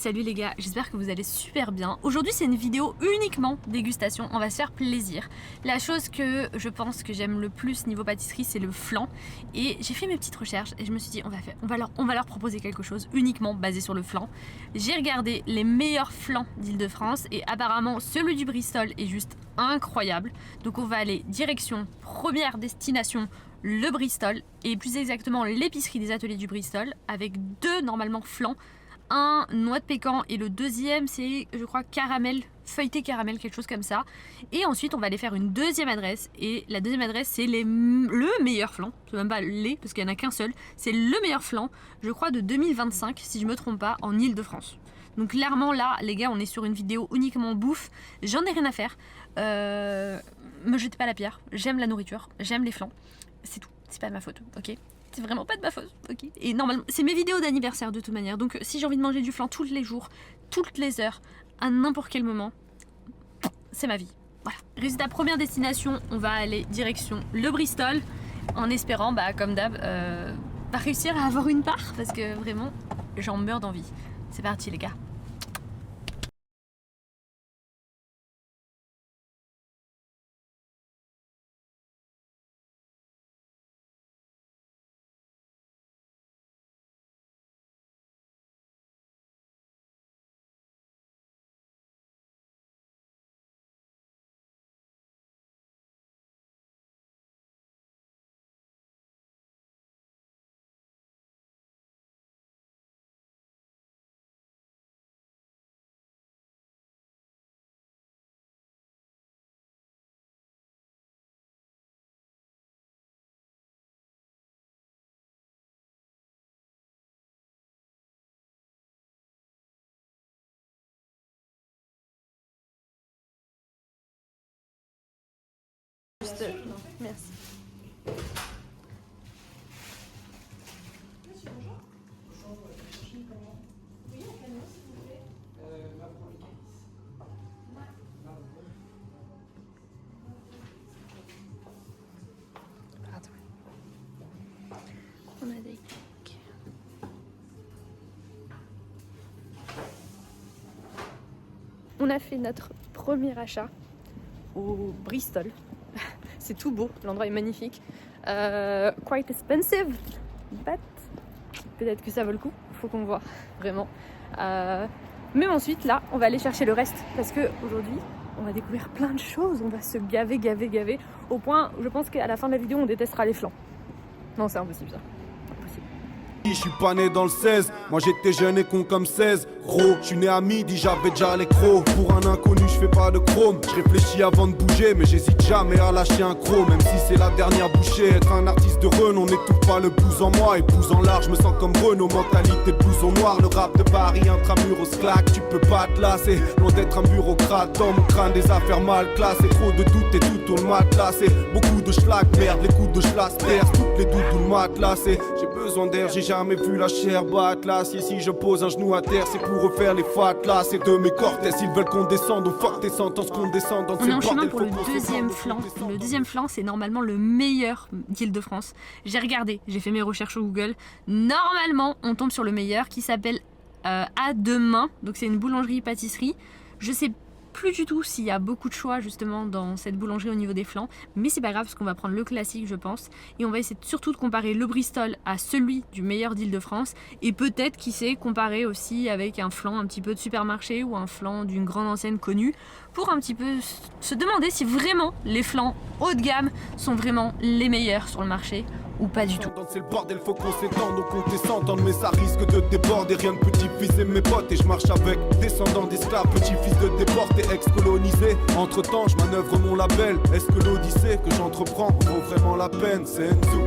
Salut les gars, j'espère que vous allez super bien. Aujourd'hui c'est une vidéo uniquement dégustation, on va se faire plaisir. La chose que je pense que j'aime le plus niveau pâtisserie c'est le flan. Et j'ai fait mes petites recherches et je me suis dit on va leur proposer quelque chose uniquement basé sur le flan. J'ai regardé les meilleurs flans d'Île-de-France et apparemment celui du Bristol est juste incroyable. Donc on va aller direction première destination, le Bristol, et plus exactement l'épicerie des ateliers du Bristol, avec deux normalement flans. Un noix de pécan et le deuxième c'est je crois caramel, feuilleté caramel, quelque chose comme ça. Et ensuite on va aller faire une deuxième adresse, et la deuxième adresse c'est le meilleur flan, c'est même pas les parce qu'il n'y en a qu'un seul, c'est le meilleur flan je crois de 2025 si je me trompe pas, en Île-de-France. Donc clairement là les gars on est sur une vidéo uniquement bouffe, j'en ai rien à faire, me jetez pas la pierre, j'aime la nourriture, j'aime les flans, c'est tout, c'est pas de ma faute, ok? C'est vraiment pas de ma faute, ok? Et normalement, c'est mes vidéos d'anniversaire de toute manière. Donc si j'ai envie de manger du flan tous les jours, toutes les heures, à n'importe quel moment, c'est ma vie. Voilà. Résultat, première destination, on va aller direction le Bristol, en espérant, bah comme d'hab, réussir à avoir une part, parce que vraiment, j'en meurs d'envie. C'est parti les gars. Juste, non, merci. On a des cakes. On a fait notre premier achat au Bristol. C'est tout beau, l'endroit est magnifique. Quite expensive, but peut-être que ça vaut le coup, faut qu'on voit vraiment. Mais ensuite là, on va aller chercher le reste parce que aujourd'hui, on va découvrir plein de choses. On va se gaver au point où je pense qu'à la fin de la vidéo, on détestera les flancs. Non, c'est impossible ça. Je suis pas né dans le 16, moi j'étais jeune et con comme 16. Gros, je suis né à midi, j'avais déjà les crocs. Pour un inconnu, je fais pas de chrome. Je réfléchis avant de bouger, mais j'hésite jamais à lâcher un croc. Même si c'est la dernière bouchée, être un artiste de renom, on n'étouffe pas le pouce en moi. Et pouce en large, je me sens comme Renault. Mentalité de blouson noir, le rap de Paris, intramuros claque. Tu peux pas te lasser, loin d'être un bureaucrate. Dans mon crâne, des affaires mal classées. Trop de doutes et tout tourne matelassé. Beaucoup de schlag, merde, les coups de schlass percent. Toutes les doutes tout le matelassé. J'ai besoin d'air, j'ai jamais vu la chair battre là. Si je pose un genou à terre, c'est pour refaire les fat là. C'est de mes cortèses, ils veulent qu'on descende. On fuck tes sentences, qu'on descende. On est en chemin pour le deuxième flan. Le deuxième flan, c'est normalement le meilleur d'Île-de-France. J'ai regardé, j'ai fait mes recherches au Google. Normalement, on tombe sur le meilleur qui s'appelle À Demain. Donc c'est une boulangerie-pâtisserie. Je sais plus du tout s'il y a beaucoup de choix justement dans cette boulangerie au niveau des flans, mais c'est pas grave parce qu'on va prendre le classique je pense, et on va essayer surtout de comparer le Bristol à celui du meilleur d'Île-de-France, et peut-être qui sait comparer aussi avec un flan un petit peu de supermarché ou un flan d'une grande enseigne connue, pour un petit peu se demander si vraiment les flans haut de gamme sont vraiment les meilleurs sur le marché ou pas du tout. C'est le bordel, faut qu'on s'étende, donc on descende, mais ça risque de déborder. Rien de petit-fils et mes potes, et je marche avec descendants d'esclaves, petit-fils de déportés, ex-colonisés. Entre temps, je manœuvre mon label. Est-ce que l'odyssée que j'entreprends vaut vraiment la peine? C'est Enzo.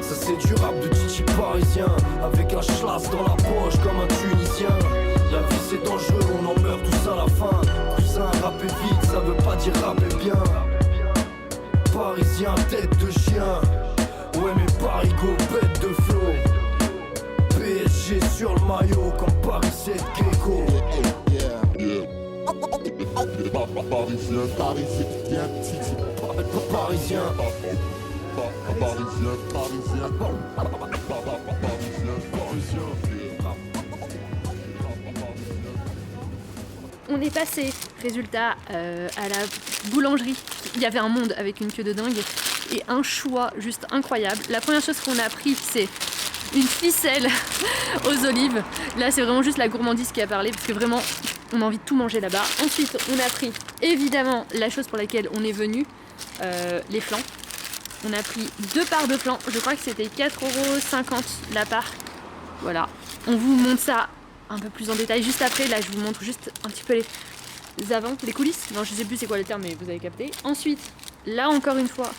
Ça c'est du rap de Titi parisien, avec un schlass dans la poche comme un Tunisien. La vie c'est dangereux, on en meurt tous à la fin. Cousin, rapper vite, ça veut pas dire rapper bien. Parisien, tête de chien. Ouais mais Parigo, bête de flow. PSG sur le maillot comme Paris 7 Gecko. Parisien, parisien, Parisien. on est passé, résultat, à la boulangerie. Il y avait un monde avec une queue de dingue et un choix juste incroyable. La première chose qu'on a pris, c'est une ficelle aux olives. Là, c'est vraiment juste la gourmandise qui a parlé parce que vraiment, on a envie de tout manger là-bas. Ensuite, on a pris évidemment la chose pour laquelle on est venu, les flancs. On a pris 2 parts de flancs. Je crois que c'était 4,50 € la part. Voilà. On vous montre ça un peu plus en détail juste après. Là, je vous montre juste un petit peu les avant, les coulisses. Non, je sais plus c'est quoi le terme, mais vous avez capté. Ensuite, là encore une fois,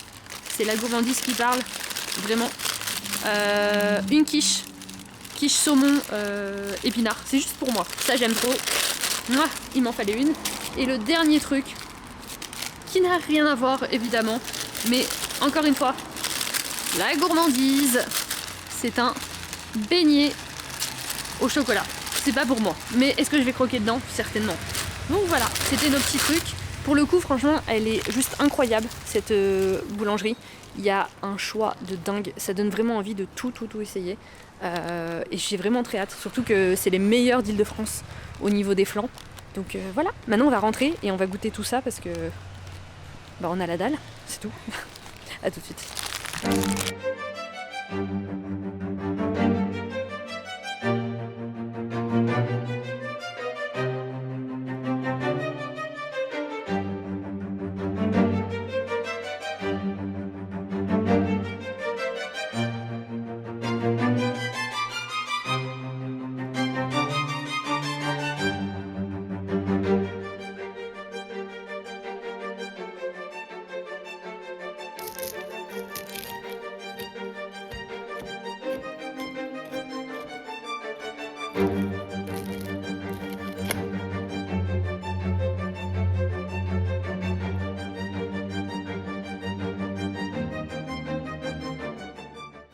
c'est la gourmandise qui parle. Vraiment. Une quiche saumon épinard. C'est juste pour moi. Ça, j'aime trop. Mouah, il m'en fallait une. Et le dernier truc, qui n'a rien à voir évidemment, mais encore une fois, la gourmandise, c'est un beignet au chocolat. C'est pas pour moi, mais est-ce que je vais croquer dedans? Certainement. Donc voilà, c'était nos petits trucs. Pour le coup, franchement, elle est juste incroyable, cette boulangerie. Il y a un choix de dingue, ça donne vraiment envie de tout essayer. Et j'ai vraiment très hâte, surtout que c'est les meilleurs d'Île-de-France au niveau des flancs. Donc voilà, maintenant on va rentrer et on va goûter tout ça parce que bah, on a la dalle, c'est tout. A tout de suite.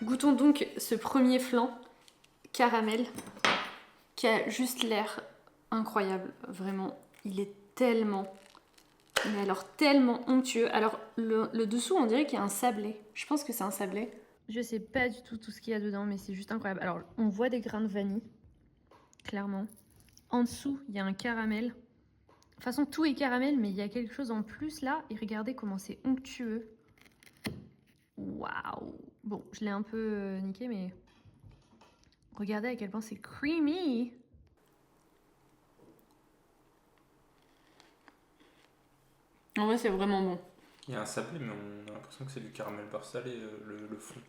Goûtons donc ce premier flan caramel qui a juste l'air incroyable, vraiment. Il est tellement, mais alors tellement onctueux. Alors le dessous, on dirait qu'il y a un sablé. Je pense que c'est un sablé. Je sais pas du tout ce qu'il y a dedans, mais c'est juste incroyable. Alors on voit des grains de vanille, clairement. En dessous, il y a un caramel. De toute façon, tout est caramel, mais il y a quelque chose en plus là. Et regardez comment c'est onctueux. Waouh! Bon, je l'ai un peu niqué, mais regardez à quel point c'est creamy! En vrai, c'est vraiment bon. Il y a un sablé, mais on a l'impression que c'est du caramel beurre salé, le fond.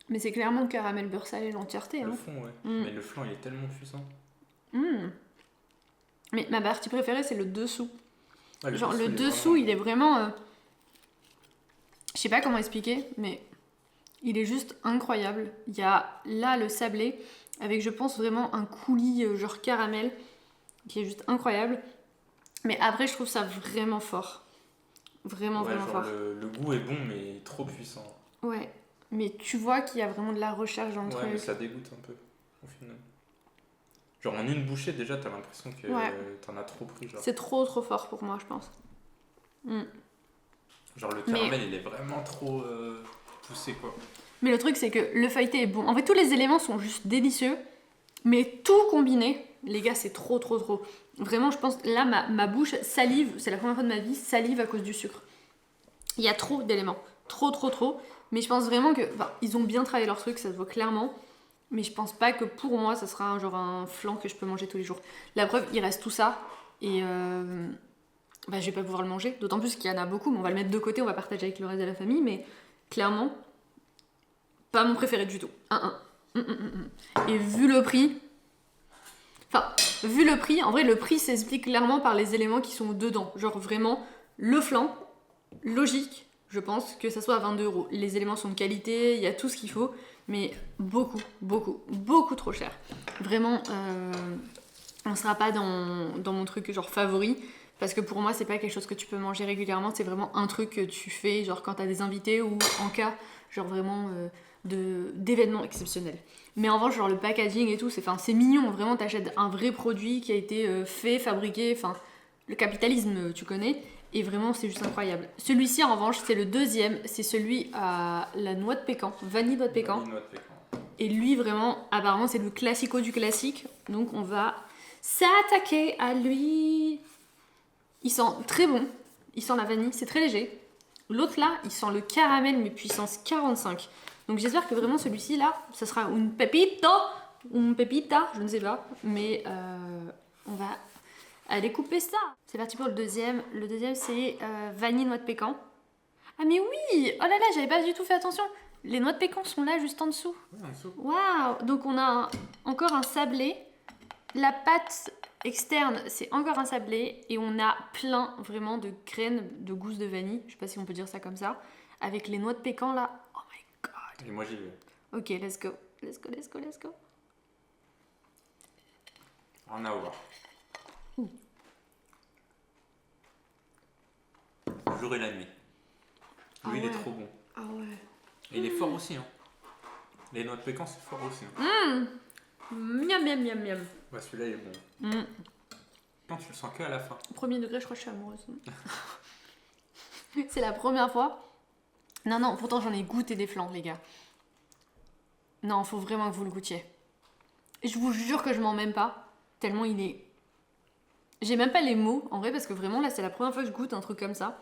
Mais c'est clairement caramel beurre salé l'entièreté. Le hein. fond, ouais. Mais le flan, il est tellement puissant. Mais ma partie préférée, c'est le dessous. Ouais, genre, le dessous, il est vraiment... Je sais pas comment expliquer, mais il est juste incroyable. Il y a là le sablé, avec, je pense, vraiment un coulis genre caramel, qui est juste incroyable. Mais après, je trouve ça vraiment fort. Vraiment fort. Le goût est bon, mais trop puissant. Ouais, mais tu vois qu'il y a vraiment de la recherche dans le truc. Ouais, mais ça dégoûte un peu, au final. Genre, en une bouchée, déjà, t'as l'impression que t'en as trop pris. Genre. C'est trop fort pour moi, je pense. Genre, le caramel, il est vraiment trop poussé, quoi. Mais le truc, c'est que le feuilleté est bon. En fait, tous les éléments sont juste délicieux, mais tout combiné, les gars, c'est trop. Vraiment, je pense, là, ma bouche salive, c'est la première fois de ma vie, salive à cause du sucre. Il y a trop d'éléments. Trop. Mais je pense vraiment que, ils ont bien travaillé leur truc, ça se voit clairement. Mais je pense pas que pour moi, ça sera un flan que je peux manger tous les jours. La preuve, il reste tout ça. Et je vais pas pouvoir le manger. D'autant plus qu'il y en a beaucoup, mais on va le mettre de côté, on va partager avec le reste de la famille. Mais clairement, pas mon préféré du tout. Et vu le prix... en vrai, le prix s'explique clairement par les éléments qui sont dedans. Genre vraiment, le flan, logique, je pense, que ça soit à 22 €. Les éléments sont de qualité, il y a tout ce qu'il faut, mais beaucoup trop cher. Vraiment, on sera pas dans mon truc genre favori, parce que pour moi, c'est pas quelque chose que tu peux manger régulièrement, c'est vraiment un truc que tu fais genre quand t'as des invités ou en cas, genre vraiment... d'événements exceptionnels. Mais en revanche, genre le packaging et tout, c'est mignon, vraiment t'achètes un vrai produit qui a été fait, fabriqué, le capitalisme, tu connais, et vraiment c'est juste incroyable. Celui-ci en revanche, c'est le deuxième, c'est celui à la noix de pécan, vanille noix de pécan. Et lui vraiment, apparemment c'est le classico du classique, donc on va s'est attaqué à lui. Il sent très bon. Il sent la vanille, c'est très léger. L'autre là, il sent le caramel, mais puissance 45. Donc j'espère que vraiment celui-ci là, ça sera une pepito, une pepita, je ne sais pas. Mais on va aller couper ça. C'est parti pour le deuxième. Le deuxième c'est vanille noix de pécan. Ah mais oui! Oh là là, j'avais pas du tout fait attention. Les noix de pécan sont là juste en dessous. Ouais, en dessous. Waouh! Donc on a encore un sablé. La pâte externe, c'est encore un sablé. Et on a plein vraiment de graines de gousse de vanille. Je sais pas si on peut dire ça comme ça. Avec les noix de pécan là. Oh my god! Et moi j'y vais. Ok, let's go. Let's go, let's go, let's go. En a voir. Le jour et la nuit. Lui, il est trop bon. Ah ouais. Et il est fort aussi. Hein. Les noix de pécan, c'est fort aussi. Hein. Miam, miam, miam, miam. Ouais, celui-là, il est bon. Non, tu le sens que à la fin. Premier degré, je crois que je suis amoureuse. C'est la première fois. Non, pourtant j'en ai goûté des flans, les gars. Non, faut vraiment que vous le goûtiez. Et je vous jure que je m'en même pas. Tellement il est... J'ai même pas les mots, en vrai, parce que vraiment, là, c'est la première fois que je goûte un truc comme ça.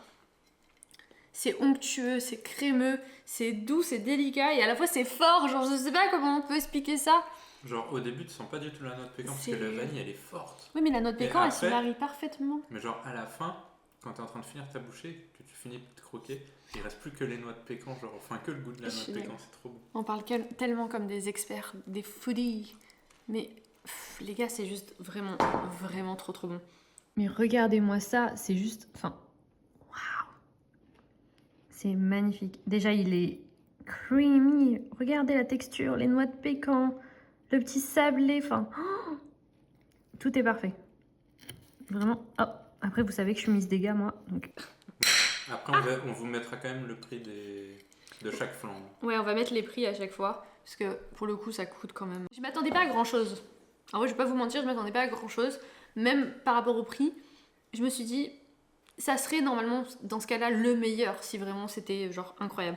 C'est onctueux, c'est crémeux, c'est doux, c'est délicat, et à la fois c'est fort. Genre, je sais pas comment on peut expliquer ça. Genre, au début, tu sens pas du tout la noix de pécan, parce que la vanille, elle est forte. Oui, mais la noix de pécan, elle après, s'y marie parfaitement. Mais genre, à la fin, quand t'es en train de finir ta bouchée, que tu finis de croquer, il reste plus que les noix de pécan, genre, enfin, que le goût de la noix de pécan, c'est trop bon. On parle tellement comme des experts, des foodies. Mais les gars, c'est juste vraiment, vraiment trop trop bon. Mais regardez-moi ça, c'est juste... Enfin, waouh! C'est magnifique. Déjà, il est creamy. Regardez la texture, les noix de pécan, le petit sablé, enfin... Oh, tout est parfait. Vraiment. Oh, après, vous savez que je suis Miss Dégâts, moi. Donc... Après, on vous mettra quand même le prix de chaque flan. Ouais, on va mettre les prix à chaque fois. Parce que pour le coup, ça coûte quand même. Je m'attendais pas à grand chose. En vrai, je vais pas vous mentir, je m'attendais pas à grand chose. Même par rapport au prix, je me suis dit, ça serait normalement dans ce cas-là le meilleur si vraiment c'était genre incroyable.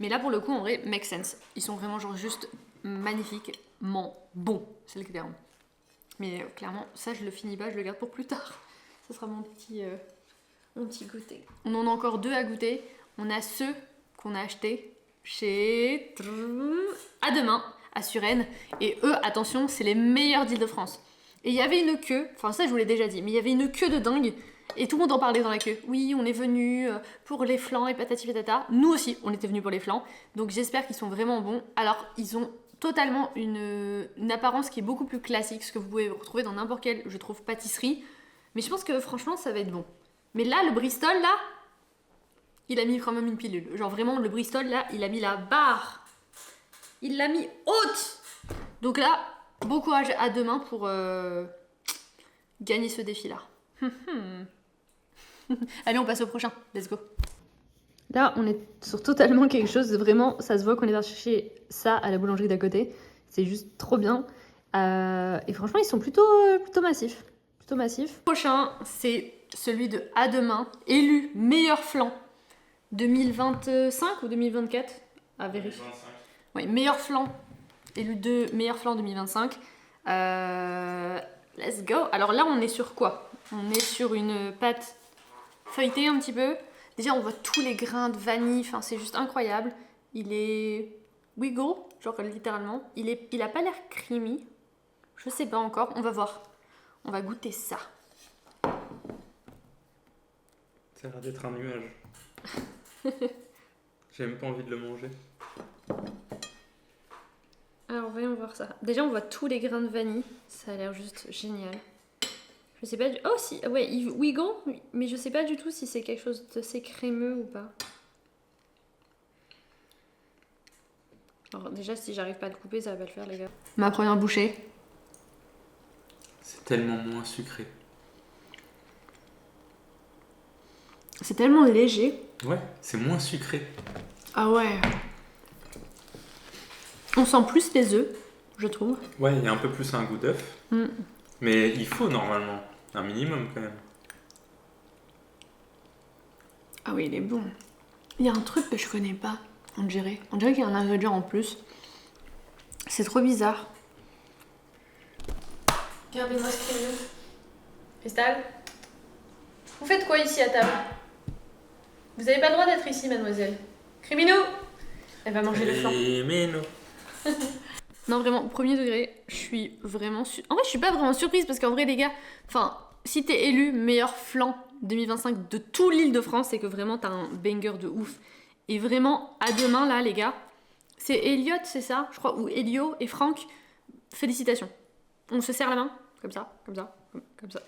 Mais là, pour le coup, en vrai, make sense. Ils sont vraiment genre juste magnifiquement bons, c'est le terme. Mais clairement, ça, je le finis pas, je le garde pour plus tard. Ça sera mon petit goûter. On en a encore deux à goûter. On a ceux qu'on a achetés chez À Demain, à Suresnes. Et eux, attention, c'est les meilleurs d'Île-de-France. Et il y avait une queue, enfin ça je vous l'ai déjà dit, mais il y avait une queue de dingue. Et tout le monde en parlait dans la queue. Oui, on est venu pour les flans et patati patata. Nous aussi, on était venus pour les flans. Donc j'espère qu'ils sont vraiment bons. Alors, ils ont totalement une apparence qui est beaucoup plus classique, ce que vous pouvez retrouver dans n'importe quelle, je trouve, pâtisserie. Mais je pense que franchement, ça va être bon. Mais là, le Bristol, là, il a mis quand même une pilule. Genre vraiment, le Bristol, là, il a mis la barre. Il l'a mis haute. Donc là, bon courage à demain pour gagner ce défi-là. Allez, on passe au prochain. Let's go. Là, on est sur totalement quelque chose. Vraiment, ça se voit qu'on est parti chercher ça à la boulangerie d'à côté. C'est juste trop bien. Et franchement, ils sont plutôt massifs. Plutôt massifs. Le prochain, c'est celui de À Demain, élu meilleur flan 2025 ou 2024 à vérifier. 2025. Oui, meilleur flan. Élu de meilleur flan 2025. Let's go. Alors là, on est sur quoi? On est sur une pâte feuilletée un petit peu. Déjà, on voit tous les grains de vanille. Enfin, c'est juste incroyable. Il est wiggle, genre littéralement. Il a pas l'air creamy. Je sais pas encore. On va voir. On va goûter ça. Ça a l'air d'être un nuage. J'ai même pas envie de le manger. Alors, voyons voir ça. Déjà, on voit tous les grains de vanille. Ça a l'air juste génial. Je sais pas du... Oh, si, ouais, il wiggle, mais je sais pas du tout si c'est quelque chose d'assez crémeux ou pas. Alors, déjà, si j'arrive pas à le couper, ça va pas le faire, les gars. Ma première bouchée. C'est tellement moins sucré. C'est tellement léger. Ouais, c'est moins sucré. Ah ouais. On sent plus les œufs, je trouve. Ouais, il y a un peu plus un goût d'œuf. Mais il faut normalement un minimum quand même. Ah oui, il est bon. Il y a un truc que je connais pas, on dirait. On dirait qu'il y a un ingrédient en plus. C'est trop bizarre. Regardez-moi ce qu'il y a. Cristal, vous faites quoi ici à table? Vous avez pas le droit d'être ici, mademoiselle. Criminaux! Elle va manger le flan. Criminaux. Non, vraiment, premier degré, je suis vraiment... En vrai, je suis pas vraiment surprise parce qu'en vrai, les gars, enfin, si t'es élu meilleur flan 2025 de tout l'Île-de-France, c'est que vraiment t'as un banger de ouf. Et vraiment, à demain, là, les gars, c'est Elliot, c'est ça, je crois, ou Elio et Franck, félicitations. On se serre la main, comme ça, comme ça, comme ça.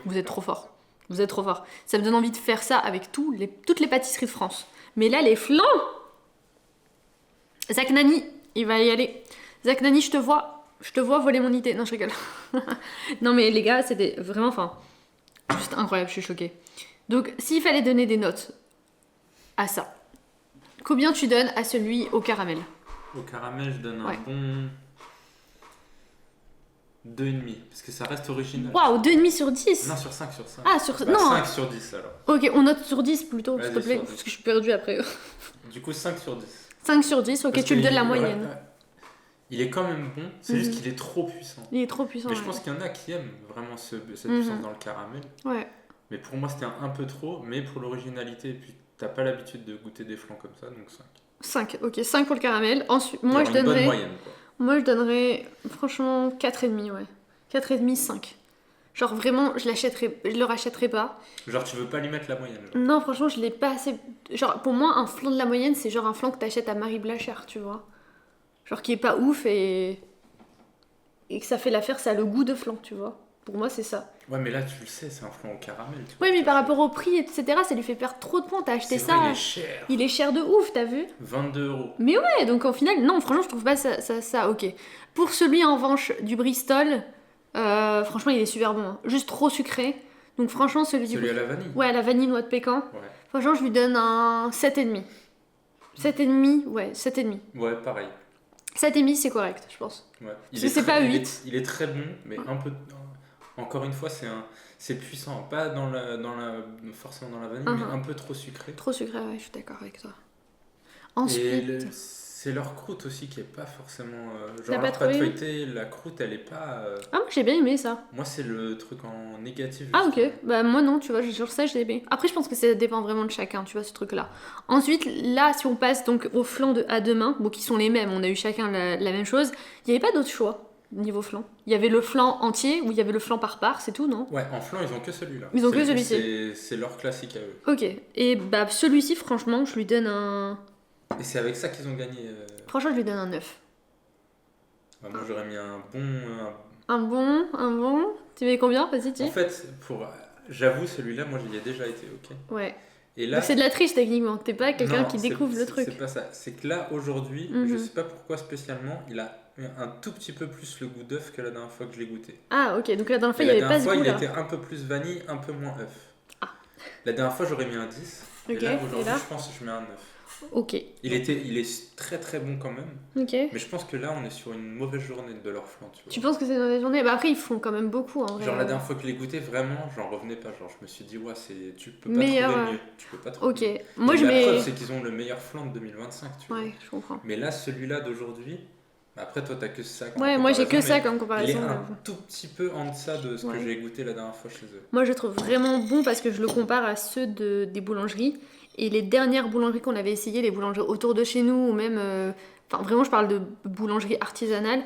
Vous êtes trop forts. Vous êtes trop forts. Ça me donne envie de faire ça avec toutes les pâtisseries de France. Mais là, les flans! Zach Nani, il va y aller. Zach Nani, je te vois voler mon idée. Non, je rigole. Non, mais les gars, c'était vraiment, enfin, juste incroyable, je suis choquée. Donc, s'il fallait donner des notes à ça, combien tu donnes à celui au caramel? Au caramel, je donne un Ouais. bon 2,5. Parce que ça reste original. Waouh, 2,5 sur 10? Non, sur 5 sur 5. Ah, sur... Bah, non. 5 sur 10 alors. Ok, on note sur 10 plutôt, s'il te Vas-y, plaît, sur 10. parce que je suis perdue après. Du coup, 5 sur 10. 5 sur 10, ok, Parce tu lui qu'il- donnes la ouais, moyenne. ouais. Il est quand même bon, c'est juste qu'il est trop puissant. Il est trop puissant. Mais je ouais. pense qu'il y en a qui aiment vraiment cette Mhm. puissance dans le caramel. Ouais. Mais pour moi, c'était un peu trop. Mais pour l'originalité, et puis t'as pas l'habitude de goûter des flans comme ça, donc 5. 5, ok, 5 pour le caramel. Ensuite, moi, Il y je aura une bonne donnerais... moyenne, quoi. Moi, je donnerais franchement 4,5, ouais. 4,5, 5. Genre vraiment, je le rachèterai pas. Genre, tu veux pas lui mettre la moyenne. Genre. Non, franchement, je l'ai pas assez. Genre, pour moi, un flan de la moyenne, c'est genre un flan que t'achètes à Marie Blachère, tu vois. Genre qui est pas ouf et que ça fait l'affaire, ça a le goût de flan, tu vois. Pour moi, c'est ça. Ouais, mais là, tu le sais, c'est un flan au caramel. Tu Ouais, vois. mais par rapport au prix, etc., ça lui fait perdre trop de points. T'as acheté C'est ça. vrai, il est cher. Il est cher de ouf, t'as vu? 22 €. Mais ouais, donc au final, non, franchement, je trouve pas ça ok. Pour celui en revanche du Bristol, franchement, il est super bon. Hein. Juste trop sucré. Donc franchement, celui Celui à la vanille. Ouais, la vanille noix de pécan. Ouais. Franchement, je lui donne un 7,5. 7,5, ouais, 7,5. Ouais, pareil. 7,5, c'est correct, je pense. Ouais. Parce que c'est pas 8. Il est très bon, mais un peu. Encore une fois, c'est puissant. Pas forcément dans la vanille, mais un peu trop sucré. Trop sucré, ouais, je suis d'accord avec toi. Et Ensuite, c'est leur croûte aussi qui est pas forcément. T'as Genre pas leur pâte trouvé feuilletée, la croûte elle est pas. ah, moi j'ai bien aimé ça. Moi c'est le truc en négatif. Ah, ok. justement. Bah, moi non, tu vois, sur ça, j'ai aimé. Après, je pense que ça dépend vraiment de chacun, tu vois, ce truc-là. Ensuite, là, si on passe donc aux flans à deux mains, bon, qui sont les mêmes, on a eu chacun la même chose, il n'y avait pas d'autre choix niveau flan. Il y avait le flan entier ou il y avait le flan par part, c'est tout, non? Ouais, en flan ils ont que celui-là. Ils ont que celui-ci. C'est leur classique à eux. Ok. Et bah, celui-ci, franchement, je lui donne un. Et c'est avec ça qu'ils ont gagné. Franchement, je lui donne un 9. Bah, moi j'aurais mis un bon. Un bon. Tu mets combien? Vas-y, dis. En fait, j'avoue celui-là, moi j'y ai déjà été, ok. Ouais. Et là. Donc c'est de la triche techniquement. T'es pas quelqu'un Non, qui c'est- découvre le truc. C'est pas ça. C'est que là, aujourd'hui, Mhm. je sais pas pourquoi spécialement, il a un tout petit peu plus le goût d'œuf que la dernière fois que je l'ai goûté. Ah, ok. Donc la dernière fois, Et il n'y la avait pas ce dernière fois, goût il là. était un peu plus vanille, un peu moins œuf. Ah. La dernière fois, j'aurais mis un 10. Ok, Et là, et aujourd'hui, là je pense que je mets un 9. Ok. Il est très très bon quand même. Ok. Mais je pense que là, on est sur une mauvaise journée de leur flan, tu vois. Tu penses que c'est une mauvaise journée? Bah après, ils font quand même beaucoup en vrai. Genre la dernière fois que je l'ai goûté, vraiment, j'en revenais pas. Genre, je me suis dit, ouais, tu peux pas Meilleur, trouver mieux. Tu peux pas trouver Ok. mieux. Moi, Et je la mets. preuve, c'est qu'ils ont le meilleur flan de 2025, tu vois. Ouais, je comprends. Mais là, celui-là d'aujourd'hui, bah après, toi, t'as que ça. comme Ouais, moi j'ai que comparaison, ça mais comme Il est comparaison. un j'avoue. tout petit peu en deçà de ce Ouais. que j'ai goûté la dernière fois chez eux. Moi, je le trouve vraiment bon parce que je le compare à ceux des boulangeries. Et les dernières boulangeries qu'on avait essayées, les boulangeries autour de chez nous, ou même. Enfin, vraiment, je parle de boulangerie artisanale.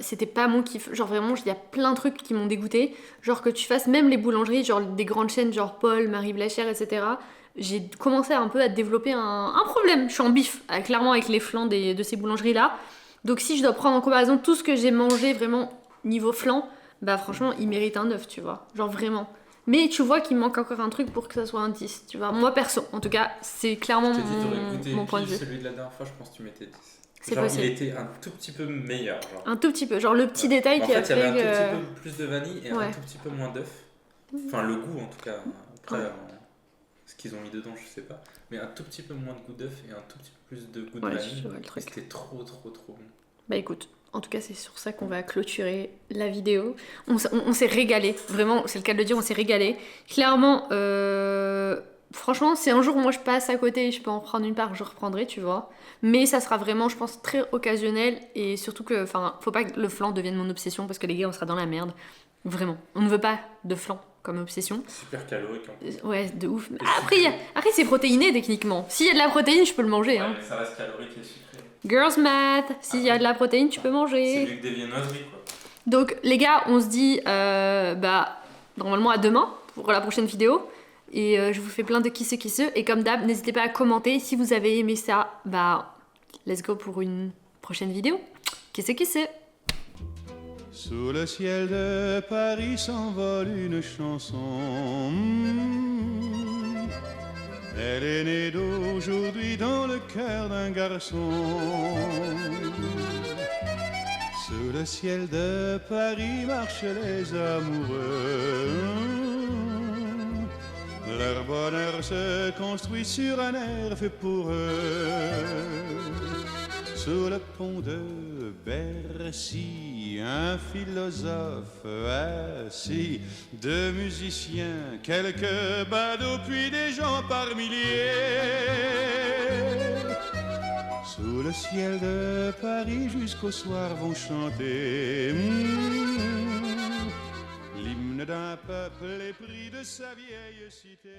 C'était pas mon kiff. Genre, vraiment, il y a plein de trucs qui m'ont dégoûté. Genre, que tu fasses même les boulangeries, genre des grandes chaînes, genre Paul, Marie Blachère, etc. J'ai commencé un peu à développer un problème. Je suis en bif, clairement, avec les flans de ces boulangeries-là. Donc, si je dois prendre en comparaison tout ce que j'ai mangé vraiment niveau flan, bah, franchement, il mérite un 9, tu vois. Genre, vraiment. Mais tu vois qu'il manque encore un truc pour que ça soit un 10, tu vois. Moi, perso, en tout cas, c'est clairement Je t'ai dit, t'aurais goûté mon point de pile vue. celui de la dernière fois, je pense que tu mettais 10. C'est Genre, possible. il était un tout petit peu meilleur. Genre. Un tout petit peu. Genre, le petit détail En qui fait, a il y avait un fait tout que... petit peu plus de vanille et Ouais. un tout petit peu moins d'œuf. Enfin, le goût en tout cas. Après, Ouais. ce qu'ils ont mis dedans, je sais pas. Mais un tout petit peu moins de goût d'œuf et un tout petit peu plus de goût Ouais, de je vanille. vois le Et truc. c'était trop bon. Bah écoute, en tout cas, c'est sur ça qu'on va clôturer la vidéo. On s'est régalé, vraiment, c'est le cas de le dire, on s'est régalé. Clairement, franchement, si un jour moi je passe à côté et je peux en prendre une part, je reprendrai, tu vois. Mais ça sera vraiment, je pense, très occasionnel et surtout que, enfin, faut pas que le flan devienne mon obsession parce que les gars, on sera dans la merde. Vraiment. On ne veut pas de flan comme obsession. Super calorique en plus. Ouais, de ouf. Après c'est protéiné techniquement. S'il y a de la protéine, je peux le manger. Ouais, Hein. mais ça reste calorique et sucré. Girls math, s'il y a de la protéine, tu peux C'est manger. mieux que des viennoiseries quoi. Donc les gars, on se dit normalement à demain pour la prochaine vidéo. Et je vous fais plein de kisseux. Et comme d'hab, n'hésitez pas à commenter si vous avez aimé ça. Let's go pour une prochaine vidéo. Kisseux. Sous le ciel de Paris s'envole une chanson. Elle est née d'aujourd'hui dans le cœur d'un garçon. Sous le ciel de Paris marchent les amoureux. Leur bonheur se construit sur un air fait pour eux. Sous le pont de Bercy, un philosophe assis, deux musiciens, quelques badauds, puis des gens par milliers. Sous le ciel de Paris, jusqu'au soir vont chanter l'hymne d'un peuple épris de sa vieille cité.